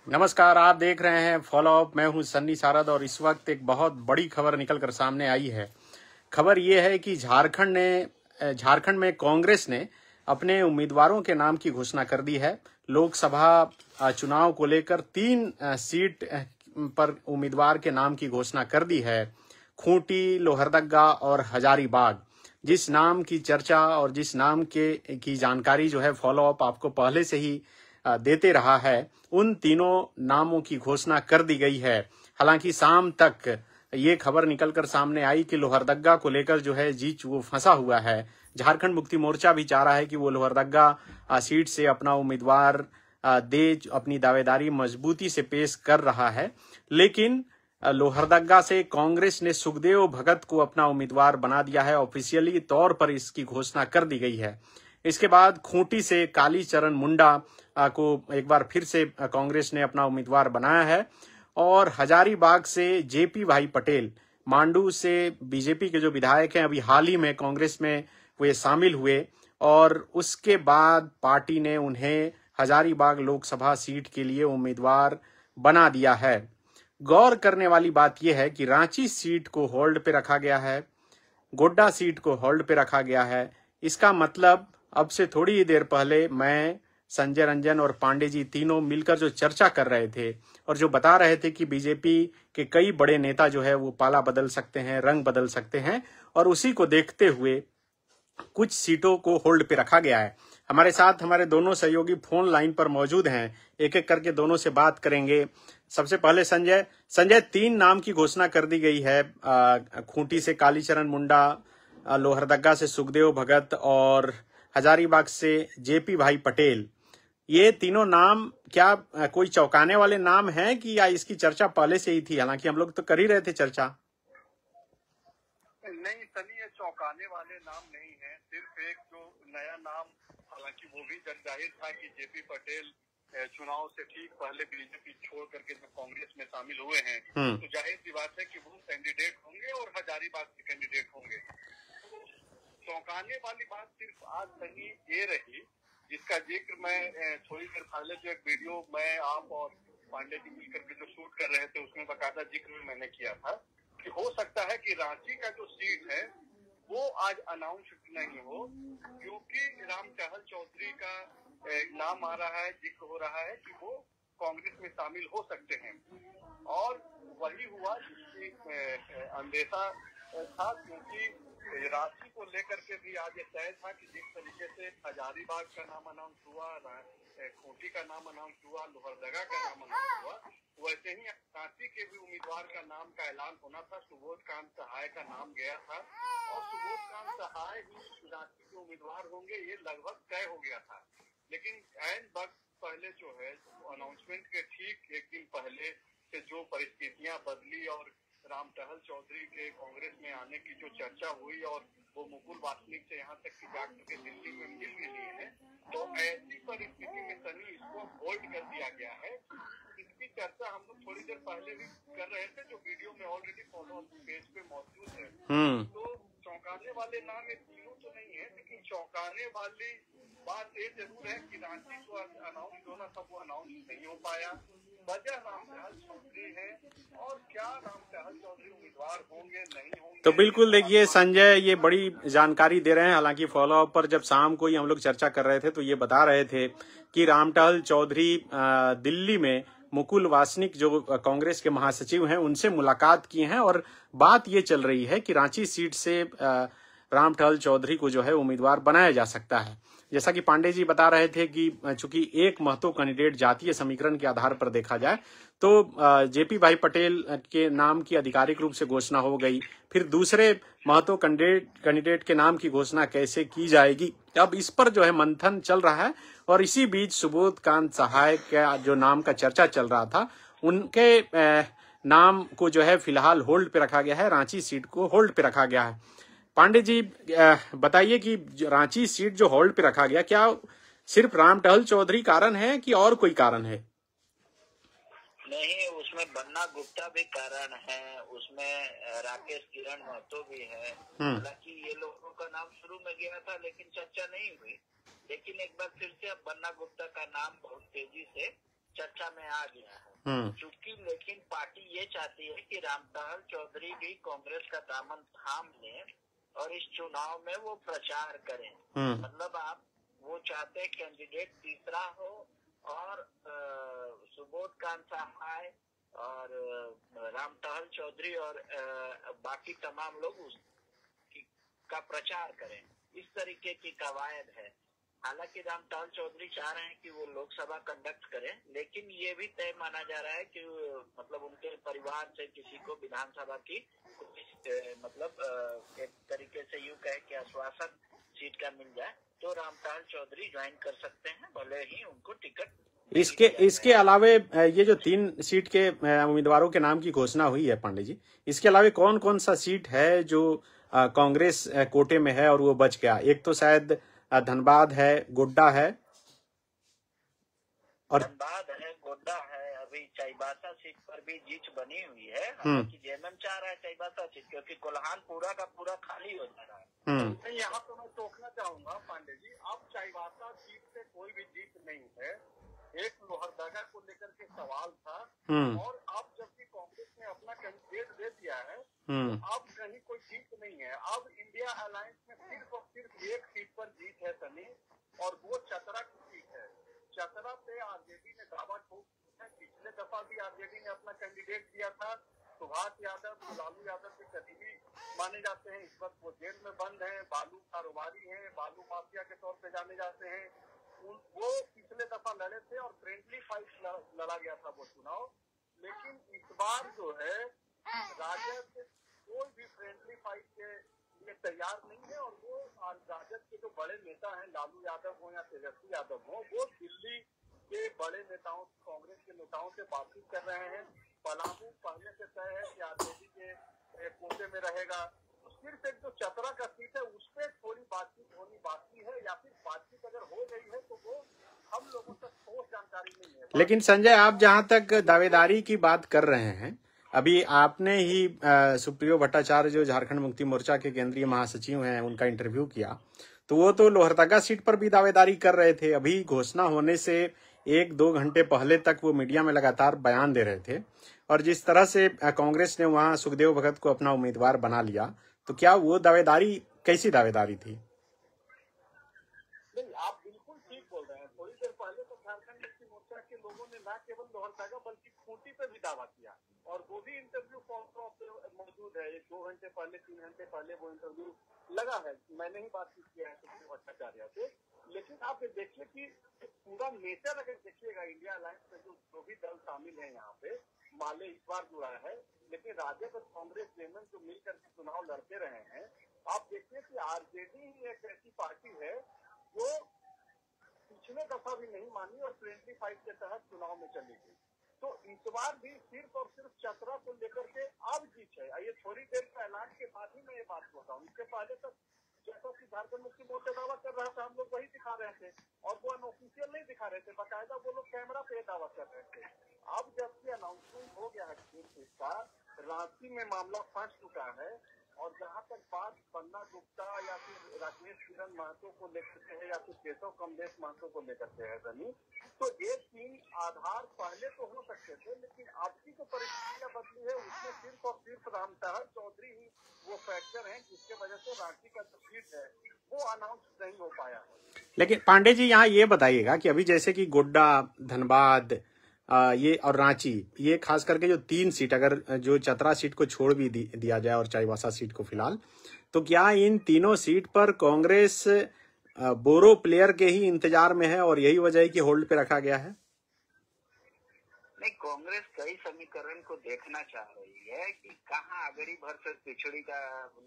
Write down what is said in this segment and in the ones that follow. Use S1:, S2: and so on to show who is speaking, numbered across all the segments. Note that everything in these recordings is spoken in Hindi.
S1: नमस्कार, आप देख रहे हैं फॉलो अप। मैं हूं सन्नी सारद और इस वक्त एक बहुत बड़ी खबर निकलकर सामने आई है। खबर ये है कि झारखंड में कांग्रेस ने अपने उम्मीदवारों के नाम की घोषणा कर दी है। लोकसभा चुनाव को लेकर 3 सीट पर उम्मीदवार के नाम की घोषणा कर दी है। खूंटी, लोहरदगा और हजारीबाग। जिस नाम की चर्चा और जिस नाम की जानकारी जो है फॉलो अप आपको पहले से ही देते रहा है, उन तीनों नामों की घोषणा कर दी गई है। हालांकि शाम तक ये खबर निकलकर सामने आई कि लोहरदगा को लेकर जो है जीच वो फंसा हुआ है। झारखंड मुक्ति मोर्चा भी चाह रहा है कि वो लोहरदगा सीट से अपना उम्मीदवार दे, अपनी दावेदारी मजबूती से पेश कर रहा है। लेकिन लोहरदगा से कांग्रेस ने सुखदेव भगत को अपना उम्मीदवार बना दिया है। ऑफिशियली तौर पर इसकी घोषणा कर दी गई है। इसके बाद खूंटी से कालीचरण मुंडा को एक बार फिर से कांग्रेस ने अपना उम्मीदवार बनाया है और हजारीबाग से जेपी भाई पटेल, मांडू से बीजेपी के जो विधायक हैं, अभी हाल ही में कांग्रेस में वे शामिल हुए और उसके बाद पार्टी ने उन्हें हजारीबाग लोकसभा सीट के लिए उम्मीदवार बना दिया है। गौर करने वाली बात यह है कि रांची सीट को होल्ड पे रखा गया है, गोड्डा सीट को होल्ड पे रखा गया है। इसका मतलब अब से थोड़ी ही देर पहले मैं, संजय रंजन और पांडे जी तीनों मिलकर जो चर्चा कर रहे थे और जो बता रहे थे कि बीजेपी के कई बड़े नेता जो है वो पाला बदल सकते हैं, रंग बदल सकते हैं, और उसी को देखते हुए कुछ सीटों को होल्ड पे रखा गया है। हमारे साथ हमारे दोनों सहयोगी फोन लाइन पर मौजूद हैं। एक एक करके दोनों से बात करेंगे। सबसे पहले संजय, 3 नाम की घोषणा कर दी गई है। खूंटी से कालीचरण मुंडा, लोहरदगा से सुखदेव भगत और हजारीबाग से जेपी भाई पटेल। ये तीनों नाम क्या कोई चौंकाने वाले नाम हैं कि या इसकी चर्चा पहले से ही थी? हालांकि हम लोग तो कर ही रहे थे चर्चा।
S2: नहीं सनी, ये चौंकाने वाले नाम नहीं है। सिर्फ एक जो नया नाम, हालांकि वो भी जग जाहिर था कि जेपी पटेल चुनाव से ठीक पहले बीजेपी छोड़ करके जो कांग्रेस में शामिल हुए हैं, तो जाहिर सी बात है कि वो कैंडिडेट होंगे और हजारीबाग के कैंडिडेट होंगे। चौंकाने वाली बात सिर्फ आज सनी ये रही, जिसका जिक्र मैं थोड़ी देर पहले जो एक वीडियो मैं, आप और पांडे जी मिलकर के जो शूट कर रहे थे उसमें बकायदा जिक्र भी मैंने किया था कि हो सकता है कि रांची का जो सीट है वो आज अनाउंस नहीं हो, क्योंकि राम टहल चौधरी का नाम आ रहा है, जिक्र हो रहा है कि वो कांग्रेस में शामिल हो सकते हैं। और वही हुआ जिसकी अंदेशा था, क्योंकि रांची को लेकर के भी आज ये तय था कि जिस तरीके से हजारीबाग का नाम अनाउंस हुआ, खूंटी का नाम अनाउंस हुआ, लोहरदगा का नाम अनाउंस हुआ, वैसे ही रांची के भी उम्मीदवार का नाम का ऐलान होना था। सुबोध कांत सहाय का नाम गया था और सुबोध कांत सहाय ही रांची के उम्मीदवार होंगे, ये लगभग तय हो गया था। लेकिन एन वक्त पहले जो है, अनाउंसमेंट के ठीक एक दिन पहले से जो परिस्थितियां बदली और राम टहल चौधरी के कांग्रेस में आने की जो चर्चा हुई और वो मुकुल वासनिक से यहाँ तक कि जाकर के दिल्ली में मिल भी लिए हैं, तो ऐसी परिस्थिति में सनी इसको होल्ड कर दिया गया है। इसकी चर्चा हम लोग थोड़ी देर पहले भी कर रहे थे, जो वीडियो में ऑलरेडी फॉलो पेज पे मौजूद है। तो चौंकाने वाले नाम ये तीनों तो नहीं है, लेकिन चौंकाने वाली बात ये जरूर है कि रांची को अनाउंस होना था, वो अनाउंस नहीं हो पाया। वजह राम टहल चौधरी है, और क्या राम टहल चौधरी उम्मीदवार होंगे नहीं होंगे।
S1: तो बिल्कुल देखिए संजय, ये बड़ी जानकारी दे रहे हैं। हालांकि फॉलो अप पर जब शाम को ही हम लोग चर्चा कर रहे थे तो ये बता रहे थे कि राम टहल चौधरी दिल्ली में मुकुल वासनिक जो कांग्रेस के महासचिव हैं उनसे मुलाकात किए हैं और बात ये चल रही है कि रांची सीट से राम टहल चौधरी को जो है उम्मीदवार बनाया जा सकता है। जैसा कि पांडे जी बता रहे थे कि चूंकि एक महतो कैंडिडेट जातीय समीकरण के आधार पर देखा जाए तो जेपी भाई पटेल के नाम की आधिकारिक रूप से घोषणा हो गई, फिर दूसरे महतो कैंडिडेट के नाम की घोषणा कैसे की जाएगी, अब इस पर जो है मंथन चल रहा है। और इसी बीच सुबोध कांत सहाय का जो नाम का चर्चा चल रहा था, उनके नाम को जो है फिलहाल होल्ड पे रखा गया है, रांची सीट को होल्ड पे रखा गया है। पांडे जी बताइए कि रांची सीट जो होल्ड पे रखा गया, क्या सिर्फ राम टहल चौधरी कारण है कि और कोई कारण है?
S3: नहीं, उसमें बन्ना गुप्ता भी कारण है, उसमें राकेश किरण महतो भी है। हालांकि ये लोगों का नाम शुरू में गया था लेकिन चर्चा नहीं हुई, लेकिन एक बार फिर से अब बन्ना गुप्ता का नाम बहुत तेजी से चर्चा में आ गया है। चूंकि लेकिन पार्टी ये चाहती है कि रामदयाल चौधरी भी कांग्रेस का दामन थाम लें और इस चुनाव में वो प्रचार करें। मतलब आप वो चाहते हैं कैंडिडेट तीसरा हो और सुबोध कांत सहाय और रामदयाल चौधरी और बाकी तमाम लोग का प्रचार करें। इस तरीके की कवायद है। हालांकि रामदयाल चौधरी चाह रहे हैं कि वो लोकसभा कंडक्ट करें, लेकिन ये भी तय माना जा रहा है कि मतलब उनके परिवार से किसी को विधानसभा की मतलब एक तरीके से यूं कहे कि आश्वासन सीट का मिल जाए तो रामदयाल चौधरी ज्वाइन कर सकते हैं, भले ही उनको टिकट।
S1: इसके अलावे ये जो 3 सीट के उम्मीदवारों के नाम की घोषणा हुई है पांडे जी, इसके अलावे कौन कौन सा सीट है जो कांग्रेस कोटे में है और वो बच गया? एक तो शायद धनबाद है, गोड्डा है और
S3: धनबाद है, गोड्डा है। अभी चाईबासा सीट पर भी जीत बनी हुई है। हालांकि जेएमएम चाह रहा है चाईबासा सीट, क्योंकि कोल्हान पूरा का पूरा खाली हो जा रहा है।
S2: यहाँ तो मैं टोकना चाहूंगा पांडे जी, अब चाईबासा सीट से कोई भी जीत नहीं है। एक लोहरदगा को लेकर के सवाल था और अब जबकि कांग्रेस ने अपना कैंडिडेट दे दिया है तो अब कहीं कोई जीत नहीं है। अब इंडिया अलायंस में सिर्फ और सिर्फ एक सीट पर जीत है सनी, और वो चतरा की सीट है। चतरा पे आरजेडी ने दावा ठोक दिया है। पिछले दफा भी आरजेडी ने अपना कैंडिडेट दिया था। सुभाष यादव लालू यादव के करीबी माने जाते हैं। इस वक्त वो जेल में बंद हैं, बालू कारोबारी हैं, बालू माफिया के तौर पे जाने जाते हैं। वो पिछले दफा लड़े थे और फ्रेंडली फाइट लड़ा गया था वो चुनाव। लेकिन इस बार जो है राजद कोई भी फ्रेंडली फाइट के लिए तैयार नहीं है, और वो राजद के जो बड़े नेता हैं, लालू यादव हो या तेजस्वी यादव हो, वो दिल्ली के बड़े नेताओं, कांग्रेस के नेताओं से बातचीत कर रहे हैं। पलामू पहले से तय है कि आरजेडी के कोटे में रहेगा। सिर्फ एक जो चतरा का सीट है उस पर थोड़ी बातचीत होनी बाकी है, या फिर बातचीत अगर हो गई है तो वो हम लोगों तक ठोस जानकारी नहीं है।
S1: लेकिन संजय, आप जहां तक दावेदारी की बात कर रहे हैं, अभी आपने ही सुप्रियो भट्टाचार्य जो झारखंड मुक्ति मोर्चा के केंद्रीय महासचिव हैं उनका इंटरव्यू किया, तो वो तो लोहरदगा सीट पर भी दावेदारी कर रहे थे। अभी घोषणा होने से 1-2 घंटे पहले तक वो मीडिया में लगातार बयान दे रहे थे, और जिस तरह से कांग्रेस ने वहां सुखदेव भगत को अपना उम्मीदवार बना लिया, तो क्या वो दावेदारी कैसी दावेदारी थी?
S2: नहीं, आप बिल्कुल ठीक बोल रहे हैं। थोड़ी देर पहले तो झारखंड मुक्ति मोर्चा के लोगों ने न केवल लोहरदगा बल्कि खूंटी पे भी दावा किया, और वो भी इंटरव्यू मौजूद है। 2 घंटे पहले 3 घंटे पहले वो इंटरव्यू लगा है। मैंने ही बातचीत किया है सुप्रियो भट्टाचार्य से। लेकिन आप देखिए कि पूरा नेचर अगर देखिएगा इंडिया अलायंस में जो भी दल शामिल है यहाँ पे, माले इस बार जुड़ा है, लेकिन राजद और कांग्रेस जेएमएम जो मिलकर के चुनाव लड़ते रहे हैं। आप देखिए कि आरजेडी ही एक ऐसी पार्टी है जो पिछले दफा भी नहीं मानी और फ्रेंडली फाइट के तहत चुनाव में चली गई। तो इस बार भी सिर्फ और सिर्फ चतरा को लेकर के अब जीत है। ये थोड़ी देर का ऐलान के बाद ही मैं ये बात बोल रहा हूँ। इसके पहले तक जैसा कि झारखंड मुक्ति मोर्चा दावा कर रहा था, हम लोग वही दिखा रहे थे, और वो अनऑफिशियल नहीं दिखा रहे थे, बाकायदा वो लोग कैमरा पे दावा कर रहे थे। अब जबकि अनाउंसमेंट हो गया है का, रांची में मामला फंस चुका है, और जहाँ तक बात पन्ना गुप्ता या फिर राकेश किरण महतो को लेकर के है या फिर केशव कमलेश महतो को लेकर के है सनी, तो ये 3 आधार पहले तो हो सकते थे, लेकिन अब की जो परिस्थितियां बदली है उसमें सिर्फ और सिर्फ रामदयाल चौधरी ही वो फैक्टर है जिसके वजह से रांची का जो सीट है वो अनाउंस नहीं हो पाया है।
S1: लेकिन पांडे जी, यहाँ ये बताइएगा कि अभी जैसे कि गोड्डा, धनबाद, ये और रांची, ये खास करके जो 3 सीट, अगर जो चतरा सीट को छोड़ भी दिया जाए और चाईबासा सीट को फिलहाल, तो क्या इन तीनों सीट पर कांग्रेस बोरो प्लेयर के ही इंतजार में है और यही वजह है कि होल्ड पे रखा गया है?
S3: नहीं, कांग्रेस कई समीकरण को देखना चाह रही है कि कहाँ अगड़ी वर्सेस पिछड़ी का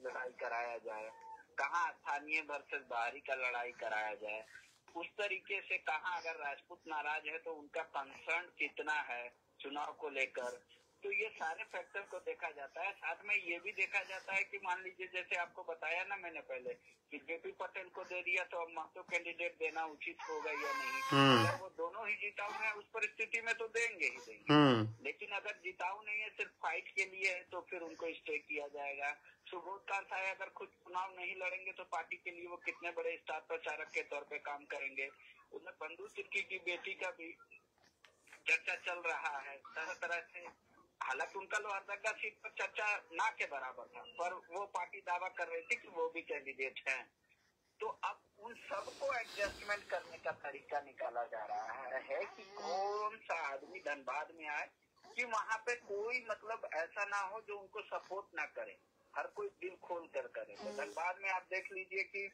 S3: लड़ाई कराया जाए, कहाँ स्थानीय वर्सेस बाहरी का लड़ाई कराया जाए। उस तरीके से कहाँ अगर राजपूत नाराज है तो उनका कंसर्न कितना है चुनाव को लेकर, तो ये सारे फैक्टर को देखा जाता है। साथ में ये भी देखा जाता है कि मान लीजिए जैसे आपको बताया ना मैंने पहले कि जेपी पटेल को दे दिया तो अब महतो कैंडिडेट देना उचित होगा या नहीं। अगर वो दोनों ही जिताऊ है उस परिस्थिति में तो देंगे ही देंगे, लेकिन अगर जिताऊ नहीं है सिर्फ फाइट के लिए है तो फिर उनको स्टे किया जाएगा। सुबोध कांत साय अगर खुद चुनाव नहीं लड़ेंगे तो पार्टी के लिए वो कितने बड़े स्टार प्रचारक के तौर पे काम करेंगे। उन्हें बंधु तिर्की की बेटी का भी चर्चा चल रहा है तरह तरह से। हालांकि उनका लोहरदगा सीट पर चर्चा ना के बराबर था, पर वो पार्टी दावा कर रही थी कि वो भी कैंडिडेट हैं। तो अब उन सबको एडजस्टमेंट करने का तरीका निकाला जा रहा है कि कौन सा आदमी धनबाद में आए कि वहां पे कोई मतलब ऐसा ना हो जो उनको सपोर्ट ना करे, हर कोई दिल खोल कर करे। तो धनबाद में आप देख लीजिए कि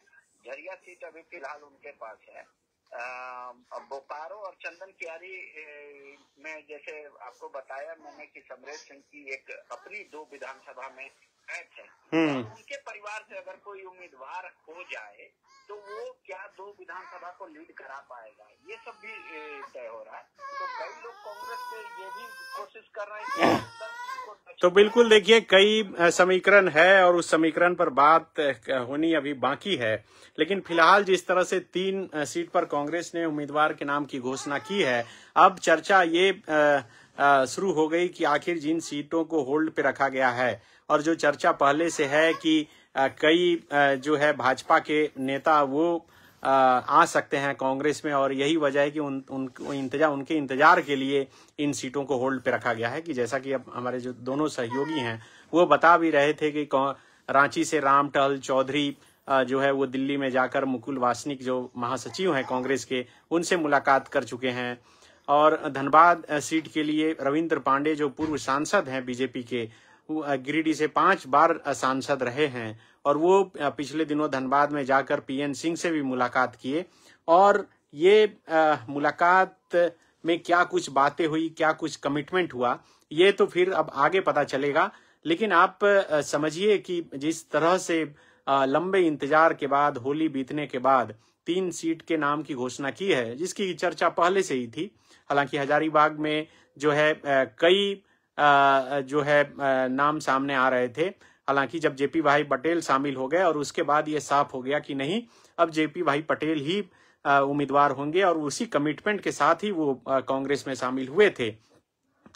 S3: झरिया सीट अभी फिलहाल उनके पास है। बोकारो और चंदन कियारी में जैसे आपको बताया मैंने कि समरेश सिंह की एक अपनी 2 विधानसभा में मैच है। उनके परिवार से अगर कोई उम्मीदवार हो जाए तो वो क्या 2 विधानसभा को लीड करा पाएगा, ये सब भी तय हो रहा है। तो कई लोग कांग्रेस से ये भी कोशिश कर रहे हैं कि
S1: तो बिल्कुल देखिए कई समीकरण है और उस समीकरण पर बात होनी अभी बाकी है, लेकिन फिलहाल जिस तरह से 3 सीट पर कांग्रेस ने उम्मीदवार के नाम की घोषणा की है, अब चर्चा ये शुरू हो गई कि आखिर जिन सीटों को होल्ड पे रखा गया है और जो चर्चा पहले से है कि कई जो है भाजपा के नेता वो आ सकते हैं कांग्रेस में, और यही वजह है कि उनके इंतजार के लिए इन सीटों को होल्ड पे रखा गया है। कि जैसा कि अब हमारे जो दोनों सहयोगी हैं वो बता भी रहे थे कि रांची से रामटहल चौधरी जो है वो दिल्ली में जाकर मुकुल वासनिक जो महासचिव हैं कांग्रेस के, उनसे मुलाकात कर चुके हैं। और धनबाद सीट के लिए रविंद्र पांडे जो पूर्व सांसद हैं बीजेपी के, गिरिडीह से 5 बार सांसद रहे हैं, और वो पिछले दिनों धनबाद में जाकर पीएन सिंह से भी मुलाकात किए। और ये मुलाकात में क्या कुछ बातें हुई, क्या कुछ कमिटमेंट हुआ, ये तो फिर अब आगे पता चलेगा। लेकिन आप समझिए कि जिस तरह से लंबे इंतजार के बाद, होली बीतने के बाद 3 सीट के नाम की घोषणा की है, जिसकी चर्चा पहले से ही थी। हालांकि हजारीबाग में जो है कई जो है नाम सामने आ रहे थे। हालांकि जब जेपी भाई पटेल शामिल हो गए और उसके बाद ये साफ हो गया कि नहीं, अब जेपी भाई पटेल ही उम्मीदवार होंगे, और उसी कमिटमेंट के साथ ही वो कांग्रेस में शामिल हुए थे।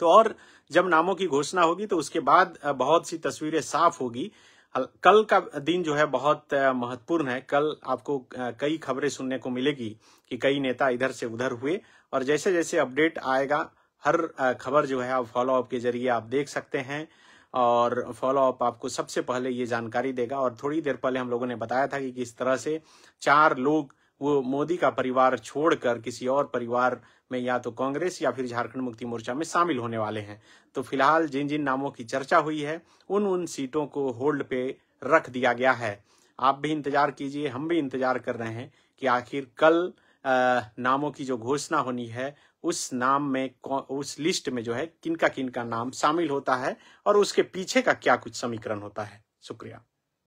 S1: तो और जब नामों की घोषणा होगी तो उसके बाद बहुत सी तस्वीरें साफ होगी। कल का दिन जो है बहुत महत्वपूर्ण है। कल आपको कई खबरें सुनने को मिलेगी कि कई नेता इधर से उधर हुए, और जैसे जैसे अपडेट आएगा हर खबर जो है आप फॉलो अप के जरिए आप देख सकते हैं, और फॉलो अप आपको सबसे पहले ये जानकारी देगा। और थोड़ी देर पहले हम लोगों ने बताया था कि किस तरह से 4 लोग वो मोदी का परिवार छोड़कर किसी और परिवार में या तो कांग्रेस या फिर झारखंड मुक्ति मोर्चा में शामिल होने वाले हैं। तो फिलहाल जिन जिन नामों की चर्चा हुई है उन सीटों को होल्ड पे रख दिया गया है। आप भी इंतजार कीजिए, हम भी इंतजार कर रहे हैं कि आखिर कल नामों की जो घोषणा होनी है उस नाम में, उस लिस्ट में जो है किनका किनका नाम शामिल होता है और उसके पीछे का क्या कुछ समीकरण होता है। शुक्रिया।